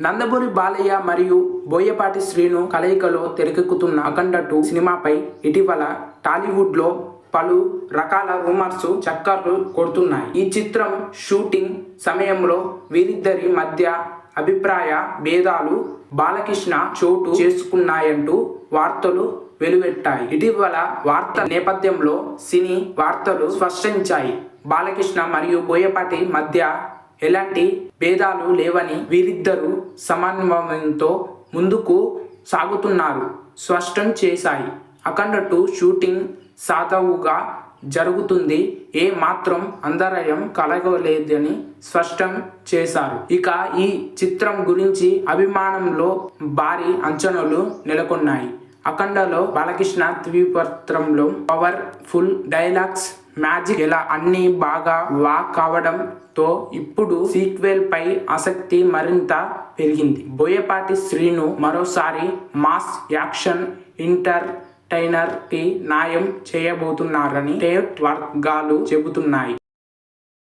నందమూరి బాలయ్య మరియు బోయపాటి శ్రీను కలయికలో తెరకెక్కుతున్న అఖండ 2 సినిమాపై ఇటీవల టాలీవుడ్లో పలు రకాల రూమర్స్ చక్కర్లు కొడుతున్నాయి. ఈ చిత్రం షూటింగ్ సమయంలో వీరిద్దరి మధ్య అభిప్రాయ భేదాలు బాలకృష్ణ చోటు చేసుకున్నాయంటూ వార్తలు వెలువెట్టాయి. ఇటీవల వార్త నేపథ్యంలో సినీ వార్తలు స్పష్టించాయి. బాలకృష్ణ మరియు బోయపాటి మధ్య ఎలాంటి భేదాలు లేవని, వీరిద్దరూ సమన్వయంతో ముందుకు సాగుతున్నారు స్పష్టం చేశాయి. అఖండ 2 షూటింగ్ సాధావుగా జరుగుతుంది, ఏ మాత్రం అంతరాయం కలగలేదని స్పష్టం చేశారు. ఇక ఈ చిత్రం గురించి అభిమానంలో భారీ అంచనాలు నెలకొన్నాయి. అఖండలో బాలకృష్ణ త్రివిక్రమ్లో పవర్ ఫుల్ డైలాగ్స్, మ్యాజిక్ ఇలా అన్నీ బాగా వాక్ అవడంతో ఇప్పుడు సీక్వెల్ పై ఆసక్తి మరింత పెరిగింది. బోయపాటి శ్రీను మరోసారి మాస్ యాక్షన్ ఎంటర్టైనర్ కి న్యాయం చేయబోతున్నారని ట్రేడ్ వర్గాలు చెబుతున్నాయి.